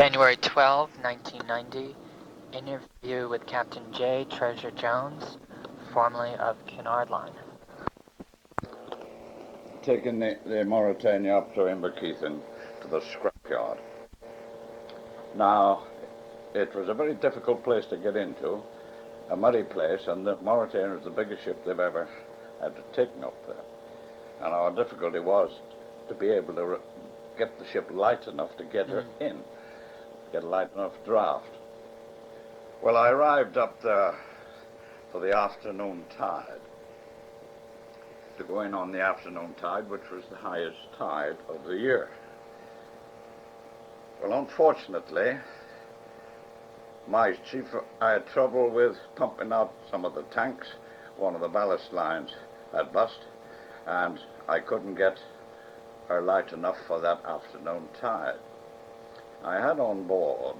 January 12, 1990. Interview with Captain J. Treasure Jones, formerly of Cunard Line. Taking the Mauretania up to Inverkeithing to the scrapyard. Now, it was a very difficult place to get into, a muddy place, and the Mauretania was the biggest ship they've ever had to take up there. And our difficulty was to be able to get the ship light enough to get her in, get a light enough draft. Well, I arrived up there for the afternoon tide, to go in on the afternoon tide, which was the highest tide of the year. Well, unfortunately, I had trouble with pumping out some of the tanks. One of the ballast lines had bust, and I couldn't get her light enough for that afternoon tide. I had on board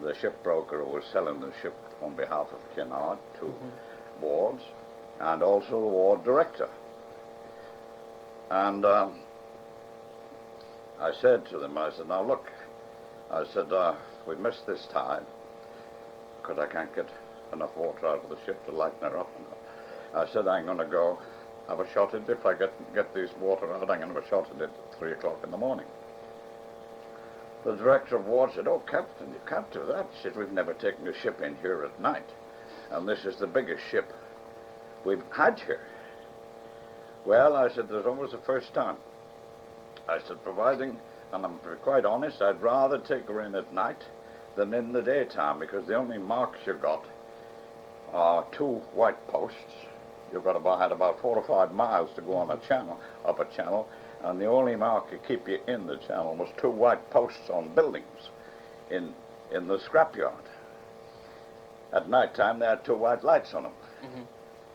the shipbroker who was selling the ship on behalf of Cunard, two wards, and also the ward director. And I said to them, I said, now look, I said, we missed this tide because I can't get enough water out of the ship to lighten her up. I said, I'm going to go have a shot at it. If I get this water out, I'm going to have a shot at it at 3 o'clock in the morning. The director of ward said, oh, Captain, you can't do that. He said, we've never taken a ship in here at night, and this is the biggest ship we've had here. Well, I said, there's always a first time. I said, providing, and I'm quite honest, I'd rather take her in at night than in the daytime, because the only marks you got are 2 white posts. You've got had about 4 or 5 miles to go on a channel, up a channel, and the only mark to keep you in the channel was 2 white posts on buildings in the scrapyard. At night time, they had 2 white lights on them.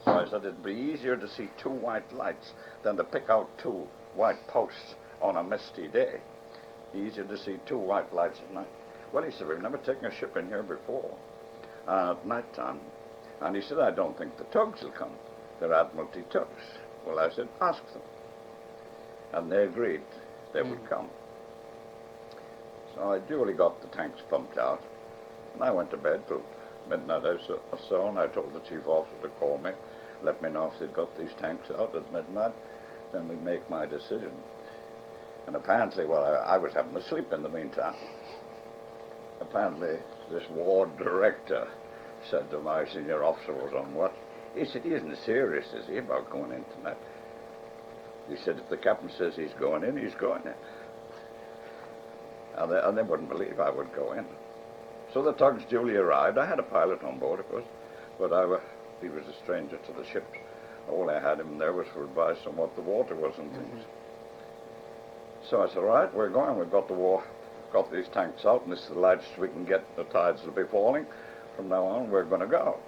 So I said it'd be easier to see 2 white lights than to pick out 2 white posts on a misty day. Easier to see 2 white lights at night. Well, he said, we've never taken a ship in here before at night time. And he said, I don't think the tugs will come. They're Admiralty tugs. Well, I said, ask them. And they agreed they would come. So I duly got the tanks pumped out, and I went to bed till midnight or so, and I told the chief officer to call me, let me know if they'd got these tanks out at midnight, then we'd make my decision. And apparently, well, I was having to sleep in the meantime. Apparently, this ward director said to my senior officer was on watch, he said, he isn't serious, is he, about going in tonight? He said, if the captain says he's going in, he's going in. And they wouldn't believe I would go in. So the tugs duly arrived. I had a pilot on board, of course, but he was a stranger to the ship. All I had him there was for advice on what the water was and things. So I said, all right, we're going. We've got got these tanks out, and this is the lightest we can get. The tides will be falling. From now on, we're going to go.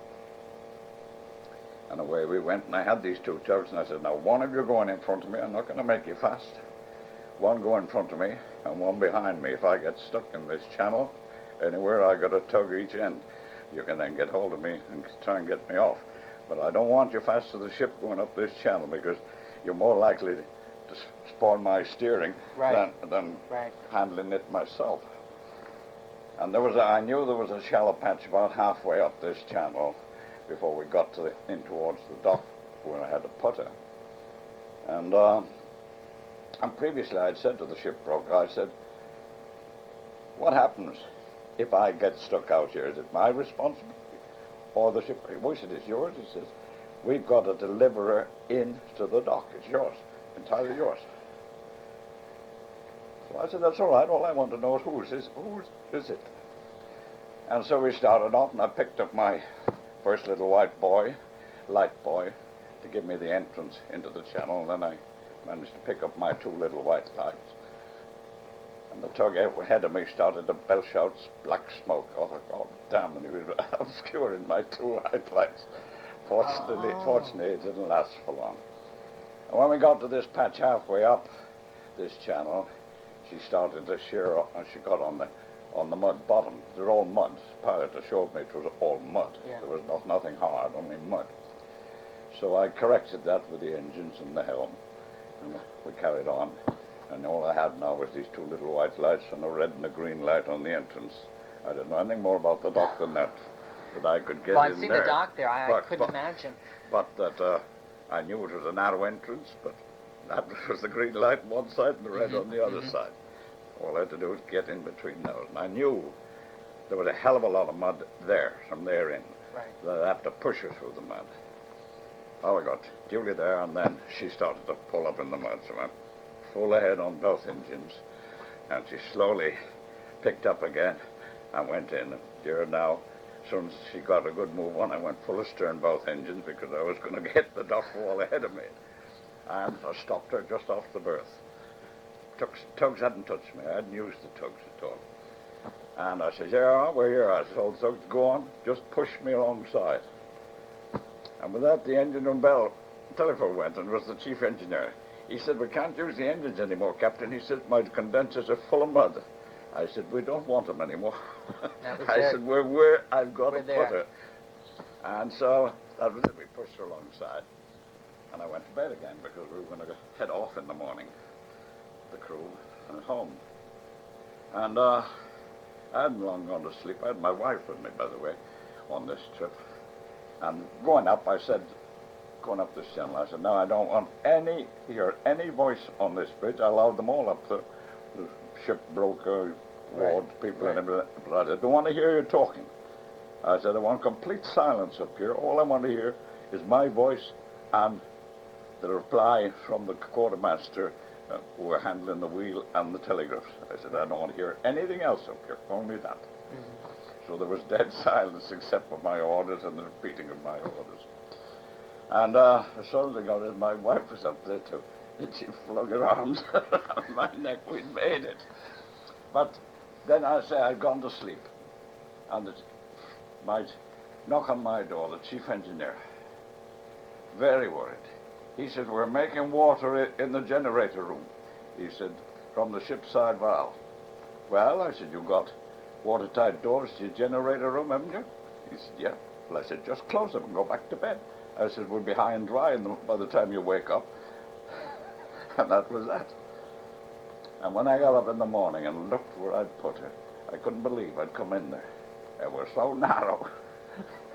And away we went, and I had these 2 tugs, and I said, now, one of you going in front of me, I'm not going to make you fast. One go in front of me, and one behind me. If I get stuck in this channel, anywhere, I got a tug each end. You can then get hold of me and try and get me off. But I don't want you fast to the ship going up this channel, because you're more likely to spoil my steering than handling it myself. And I knew there was a shallow patch about halfway up this channel before we got in towards the dock where I had a putter. And previously I had said to the shipbroker, I said, what happens if I get stuck out here? Is it my responsibility or the shipbroker? Well, he said, it's yours. He says, we've got to deliver her in to the dock. It's yours, entirely yours. So I said, that's all right. All I want to know is whose is it? And so we started off, and I picked up my first little light boy, to give me the entrance into the channel, and then I managed to pick up my 2 little white lights. And the tug ahead of me started to belch out black smoke. Oh, God damn, and he was obscuring my 2 white lights. Fortunately, it didn't last for long. And when we got to this patch halfway up this channel, she started to shear up, and she got on the mud bottom. They're all mud. The pilot assured me it was all mud. Yeah. There was nothing hard, only mud. So I corrected that with the engines and the helm, and we carried on. And all I had now was these two little white lights and a red and a green light on the entrance. I didn't know anything more about the dock than that. That I could get Well, in I've seen there. the dock there. I couldn't imagine. But that I knew it was a narrow entrance, but that was the green light on one side and the red on the other side. All I had to do was get in between those. And I knew there was a hell of a lot of mud there, from there in. Right. That I'd have to push her through the mud. Oh, I got Julie there, and then she started to pull up in the mud, so I full ahead on both engines, and she slowly picked up again and went in. And here now, as soon as she got a good move on, I went full astern both engines because I was going to get the dock wall ahead of me. And I stopped her just off the berth. Tugs hadn't touched me. I hadn't used the tugs at all. And I said, yeah, we're here. I told Tugs, go on, just push me alongside. And with that, the engine room bell telephone went, and it was the chief engineer. He said, we can't use the engines anymore, Captain. He said, my condensers are full of mud. I said, we don't want them anymore. I said, I've got to put her. And so that was it. We pushed her alongside. And I went to bed again because we were going to head off in the morning, the crew, and home. And I hadn't long gone to sleep. I had my wife with me, by the way, on this trip. And going up, I said, going up this channel, I said, no, I don't want hear any voice on this bridge. I allowed them all up, the ship broker, ward, people and everything. But I don't want to hear you talking. I said, I want complete silence up here. All I want to hear is my voice and the reply from the quartermaster who were handling the wheel and the telegraphs. I said, I don't want to hear anything else up here, only that. So there was dead silence except for my orders and the repeating of my orders. And as soon as I got in, my wife was up there too. And she flung her arms around my neck. We'd made it. But then I say I'd gone to sleep. And might knock on my door, the chief engineer. Very worried. He said, we're making water in the generator room. He said, from the ship's side valve. Well, I said, you've got watertight doors to your generator room, haven't you? He said, yeah. Well, I said, just close them and go back to bed. I said, we'll be high and dry by the time you wake up. And that was that. And when I got up in the morning and looked where I'd put her, I couldn't believe I'd come in there. It was so narrow.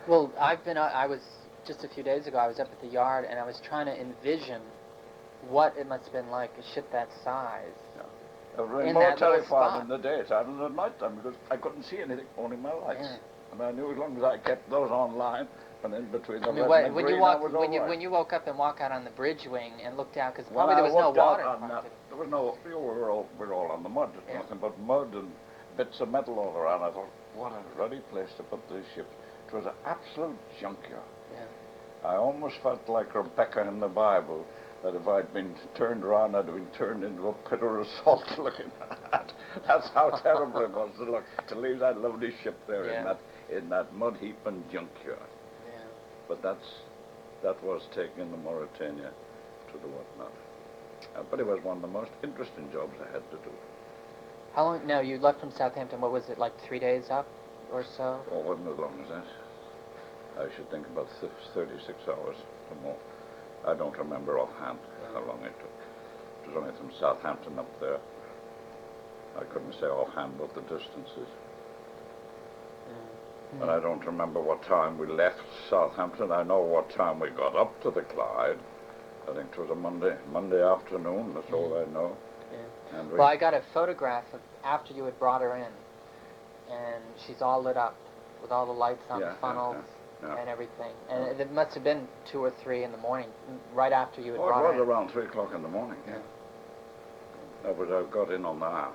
Well, I was, just a few days ago, I was up at the yard and I was trying to envision what it must have been like, a ship that size. It was more terrifying in the daytime than at night time because I couldn't see anything, only my lights. Yeah. And I knew as long as I kept those online, and in between the red and the when green, you I was all right. when you woke up and walked out on the bridge wing and looked out, because probably there was no water. There was no. We were all on the mud. Yeah. Nothing but mud and bits of metal all around. I thought, what a ruddy place to put these ships. It was an absolute junkyard. Yeah. I almost felt like Rebecca in the Bible, that if I'd been turned around, I'd have been turned into a pillar of salt looking at. That's how terrible it was to look, to leave that lovely ship there in that mud heap and junkyard. Yeah. But that was taking the Mauretania to the whatnot. But it was one of the most interesting jobs I had to do. How long? No, you left from Southampton. What was it, like 3 days up or so? Oh, it wasn't as long as that. I should think about 36 hours or more. I don't remember offhand how long it took. It was only from Southampton up there. I couldn't say offhand what the distance is. But I don't remember what time we left Southampton. I know what time we got up to the Clyde. I think it was a Monday afternoon. That's all I know. Yeah. And well, I got a photograph of after you had brought her in, and she's all lit up with all the lights on the funnels and everything. And it must have been 2 or 3 in the morning, right after you had brought her in. It was around 3 o'clock in the morning, I got in on the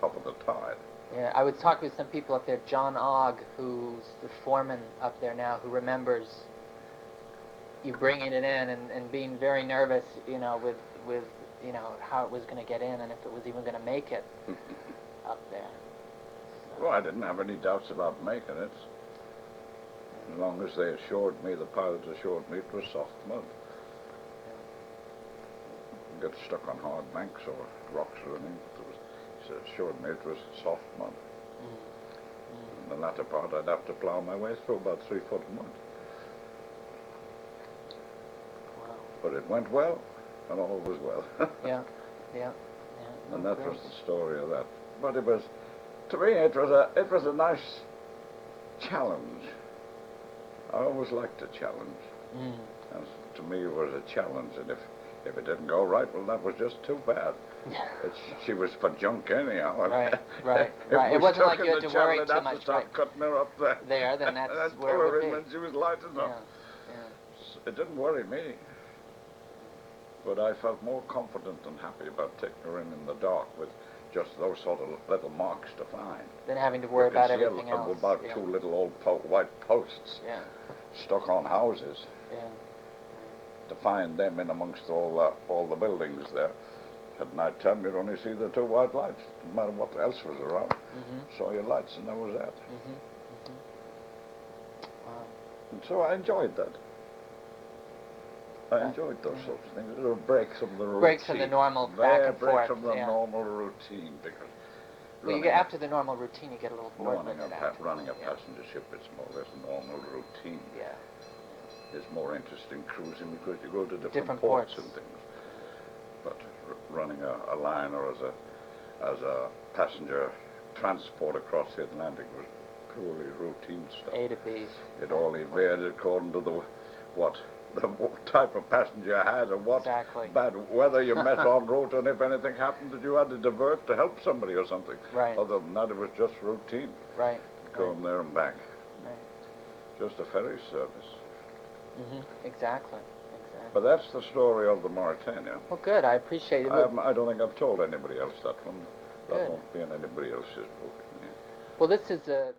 top of the tide. Yeah, I was talking with some people up there, John Ogg, who's the foreman up there now, who remembers you bringing it in and being very nervous, with how it was going to get in and if it was even going to make it up there. So. Well, I didn't have any doubts about making it. As long as they assured me, the pilots assured me it was soft mud. You get stuck on hard banks or rocks or anything. He assured me it was soft mud. In the latter part, I'd have to plow my way through about 3 foot of mud. Wow. But it went well, and all was well. Yeah. And that was the story of that. But it was, to me, it was a nice challenge. I always liked a challenge. Mm. And to me, it was a challenge, and if it didn't go right, well, that was just too bad. She was for junk anyhow. Right. It wasn't like you had to worry too much. Start cutting her up there. Then that's and where pull it her would in be. when she was light enough. Yeah. It didn't worry me. But I felt more confident and happy about taking her in the dark with just those sort of little marks to find. Than having to worry about everything else. About two little old white posts stuck on houses. Yeah. To find them in amongst all the buildings there. At night time, you'd only see the two white lights, no matter what else was around. Saw your lights, and that was that. Wow. And so I enjoyed that. I enjoyed those sorts of things. There were breaks from the routine. Breaks from the normal back and forth. Breaks from the normal routine, because you get after the normal routine, you get a little bored with it. Running a passenger ship, it's more or less normal routine. Yeah. It's more interesting cruising because you go to different ports and things. But running a liner as a passenger transport across the Atlantic was purely routine stuff. A to B. It all varied according to the type of passenger you had and what bad weather you met en route, and if anything happened that you had to divert to help somebody or something. Right. Other than that, it was just routine. Right. Going there and back. Right. Just a ferry service. Exactly. But that's the story of the Mauretania. Well, good. I appreciate it. I don't think I've told anybody else that one. That Good. won't be in anybody else's book. Well, this is a